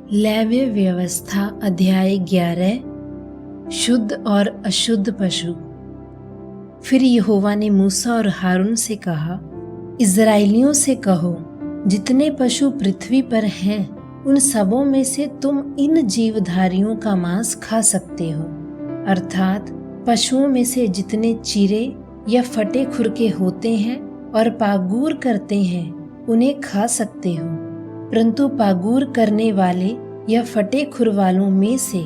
लैव्य व्यवस्था अध्याय 11 शुद्ध और अशुद्ध पशु। फिर यहोवा ने मूसा और हारून से कहा, इज़राइलियों से कहो, जितने पशु पृथ्वी पर हैं उन सबों में से तुम इन जीवधारियों का मांस खा सकते हो, अर्थात पशुओं में से जितने चिरे या फटे खुरके होते हैं और पागूर करते हैं उन्हें खा सकते हो, परंतु पागूर करने वाले या फटे खुर वालों में से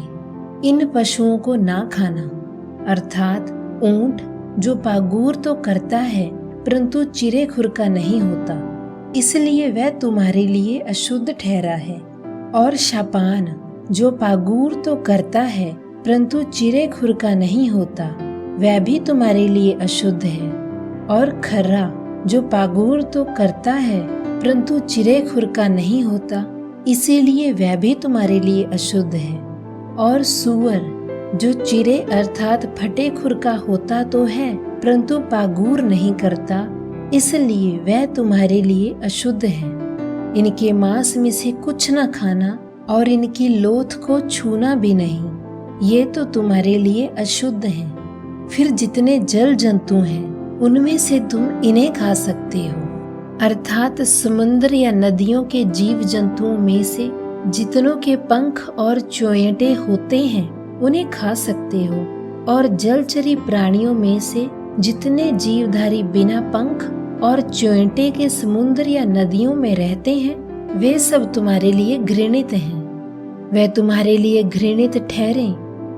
इन पशुओं को ना खाना, अर्थात ऊंट जो पागूर तो करता है परंतु चिरे खुर का नहीं होता, इसलिए वह तुम्हारे लिए अशुद्ध ठहरा है। और शापान जो पागूर तो करता है परंतु चिरे खुर का नहीं होता, वह भी तुम्हारे लिए अशुद्ध है। और खर्रा जो पागूर तो करता है परंतु चिरे खुर का नहीं होता, इसीलिए वह भी तुम्हारे लिए अशुद्ध है। और सूअर जो चिरे अर्थात फटे खुर का होता तो है परंतु पागूर नहीं करता, इसलिए वह तुम्हारे लिए अशुद्ध है। इनके मांस में से कुछ न खाना और इनकी लोथ को छूना भी नहीं, ये तो तुम्हारे लिए अशुद्ध है। फिर जितने जल जंतु हैं उनमें से तुम इन्हें खा सकते हो, अर्थात समुद्र या नदियों के जीव जंतुओं में से जितनों के पंख और चोंयटे होते हैं उन्हें खा सकते हो। और जलचरी प्राणियों में से जितने जीवधारी बिना पंख और चोंयटे के समुद्र या नदियों में रहते हैं वे सब तुम्हारे लिए घृणित हैं। वे तुम्हारे लिए घृणित ठहरे,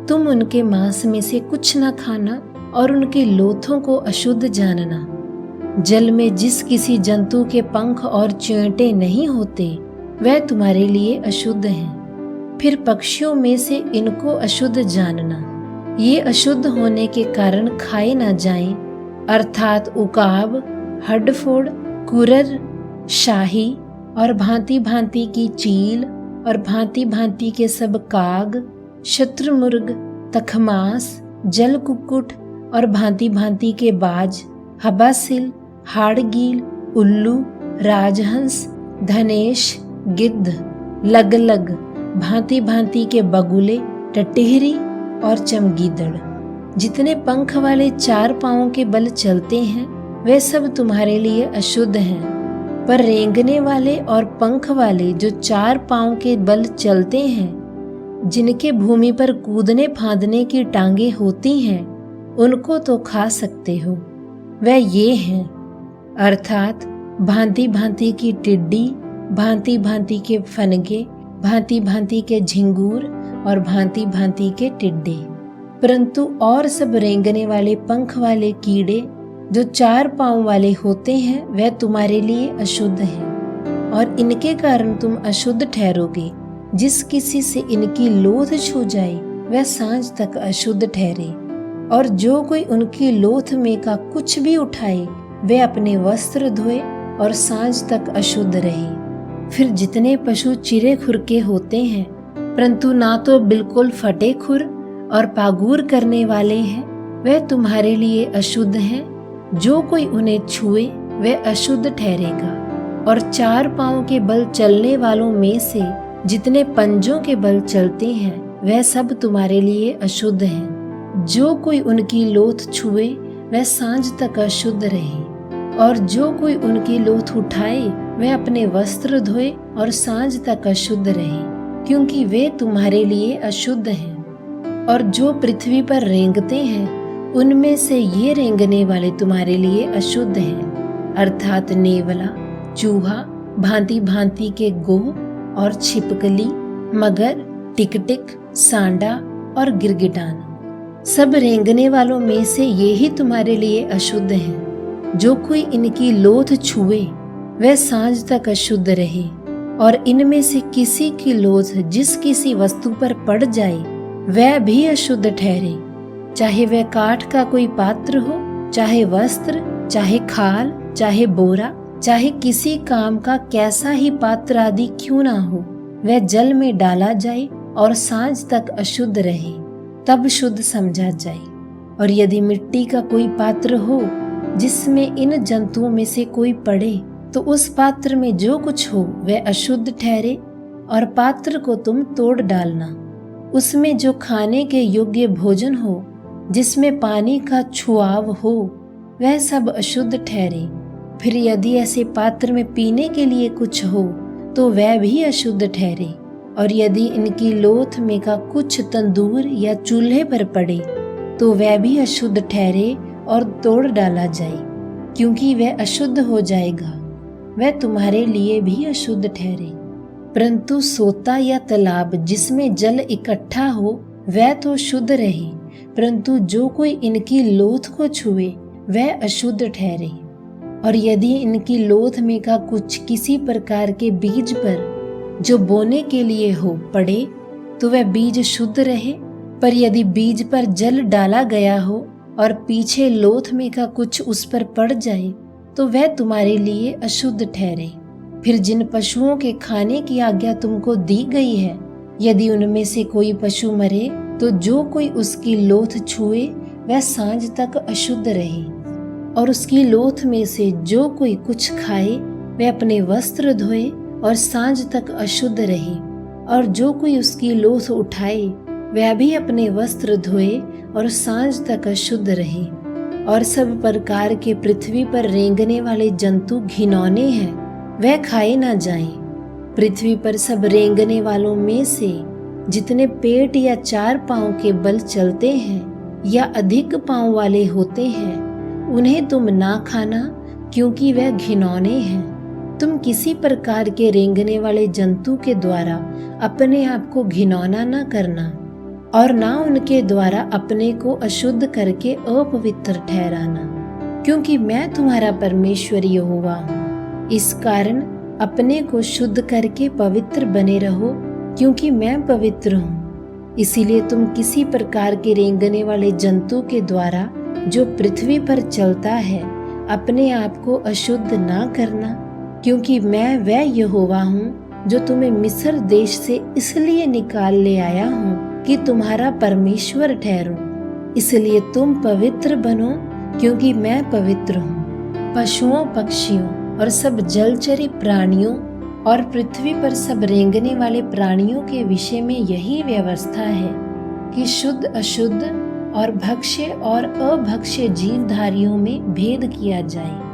तुम उनके मांस में से कुछ न खाना और उनकी लोथों को अशुद्ध जानना। जल में जिस किसी जंतु के पंख और चोंयटे नहीं होते वह तुम्हारे लिए अशुद्ध हैं। फिर पक्षियों में से इनको अशुद्ध जानना, ये अशुद्ध होने के कारण खाए न जाएं, अर्थात उकाब, हड्डफोड़, कुरर, शाही और भांति भांति की चील और भांति भांति के सब काग, शत्रुमुर्ग, तखमास, जल कुक्कुट और भांति भांति के बाज, हबासिल, हाड़गील, उल्लू, राजहंस, धनेश, गिद्ध, लगलग, भांति भांति के बगुले, टटिहरी और चमगीदड़। जितने पंख वाले 4 पांवों के बल चलते हैं वे सब तुम्हारे लिए अशुद्ध हैं। पर रेंगने वाले और पंख वाले जो 4 पांव के बल चलते हैं, जिनके भूमि पर कूदने फांदने की टांगे होती हैं, उनको तो खा सकते हो। वह ये हैं, अर्थात भांति भांति की टिड्डी, भांति भांति के फनगे, भांति भांति के झिंगूर और भांति भांति के टिड्डे। परंतु और सब रेंगने वाले पंख वाले कीड़े जो 4 पांव वाले होते हैं वह तुम्हारे लिए अशुद्ध हैं, और इनके कारण तुम अशुद्ध ठहरोगे। जिस किसी से इनकी लोथ छू जाए वह सांझ तक अशुद्ध ठहरे, और जो कोई उनकी लोथ में का कुछ भी उठाए वह अपने वस्त्र धोए और सांझ तक अशुद्ध रहे। फिर जितने पशु चिरे खुर के होते हैं परंतु ना तो बिल्कुल फटे खुर और पागूर करने वाले हैं वह तुम्हारे लिए अशुद्ध हैं। जो कोई उन्हें छुए वह अशुद्ध ठहरेगा। और 4 पांव के बल चलने वालों में से जितने पंजों के बल चलते हैं वह सब तुम्हारे लिए अशुद्ध हैं। जो कोई उनकी लोथ छुए वह सांझ तक अशुद्ध रहे, और जो कोई उनकी लोथ उठाए वह अपने वस्त्र धोए और सांझ तक अशुद्ध रहे, क्योंकि वे तुम्हारे लिए अशुद्ध हैं। और जो पृथ्वी पर रेंगते हैं उनमें से ये रेंगने वाले तुम्हारे लिए अशुद्ध हैं, अर्थात नेवला, चूहा, भांति भांति के गोह और छिपकली, मगर, टिकटिक, सांडा और गिरगिटान। सब रेंगने वालों में से ये ही तुम्हारे लिए अशुद्ध हैं। जो कोई इनकी लोथ छुए वह सांझ तक अशुद्ध रहे। और इनमें से किसी की लोथ जिस किसी वस्तु पर पड़ जाए वह भी अशुद्ध ठहरे, चाहे वह काठ का कोई पात्र हो, चाहे वस्त्र, चाहे खाल, चाहे बोरा, चाहे किसी काम का कैसा ही पात्र आदि क्यों ना हो, वह जल में डाला जाए और सांझ तक अशुद्ध रहे, तब शुद्ध समझा जाए। और यदि मिट्टी का कोई पात्र हो जिसमें इन जंतुओं में से कोई पड़े तो उस पात्र में जो कुछ हो वह अशुद्ध ठहरे, और पात्र को तुम तोड़ डालना। उसमें जो खाने के योग्य भोजन हो, जिसमें पानी का छुआव हो, वह सब अशुद्ध ठहरे। फिर यदि ऐसे पात्र में पीने के लिए कुछ हो तो वह भी अशुद्ध ठहरे। और यदि इनकी लोथ में का कुछ तंदूर या चूल्हे पर पड़े तो वह भी अशुद्ध ठहरे और तोड़ डाला जाए, क्योंकि वह अशुद्ध हो जाएगा, वह तुम्हारे लिए भी अशुद्ध ठहरे। परंतु सोता या तालाब जिसमें जल इकट्ठा हो वह तो शुद्ध रहे, परंतु जो कोई इनकी लोथ को छुए वह अशुद्ध ठहरे। और यदि इनकी लोथ में का कुछ किसी प्रकार के बीज पर जो बोने के लिए हो पड़े तो वह बीज शुद्ध रहे। पर यदि बीज पर जल डाला गया हो और पीछे लोथ में का कुछ उस पर पड़ जाए तो वह तुम्हारे लिए अशुद्ध ठहरे। फिर जिन पशुओं के खाने की आज्ञा तुमको दी गई है, यदि उनमें से कोई पशु मरे तो जो कोई उसकी लोथ छुए वह सांझ तक अशुद्ध रहे। और उसकी लोथ में से जो कोई कुछ खाए वह अपने वस्त्र धोए और सांझ तक अशुद्ध रहे। और जो कोई उसकी लोथ उठाए वह भी अपने वस्त्र धोए और सांझ तक अशुद्ध रहे। और सब प्रकार के पृथ्वी पर रेंगने वाले जंतु घिनौने हैं, वह खाए ना जाएं। पृथ्वी पर सब रेंगने वालों में से जितने पेट या 4 पांव के बल चलते हैं या अधिक पांव वाले होते हैं, उन्हें तुम ना खाना, क्योंकि वह घिनौने हैं। तुम किसी प्रकार के रेंगने वाले जंतु के द्वारा अपने आप को घिनौना न करना, और ना उनके द्वारा अपने को अशुद्ध करके अपवित्र ठहराना, क्योंकि मैं तुम्हारा परमेश्वर यहोवा हूँ। इस कारण अपने को शुद्ध करके पवित्र बने रहो, क्योंकि मैं पवित्र हूँ। इसीलिए तुम किसी प्रकार के रेंगने वाले जंतु के द्वारा जो पृथ्वी पर चलता है अपने आप को अशुद्ध ना करना, क्योंकि मैं वह यहोवा हूँ जो तुम्हें मिस्र देश से इसलिए निकाल ले आया हूँ कि तुम्हारा परमेश्वर ठहरूं। इसलिए तुम पवित्र बनो, क्योंकि मैं पवित्र हूँ। पशुओं, पक्षियों और सब जलचरी प्राणियों और पृथ्वी पर सब रेंगने वाले प्राणियों के विषय में यही व्यवस्था है कि शुद्ध अशुद्ध और भक्ष्य और अभक्ष्य जीवधारियों में भेद किया जाए।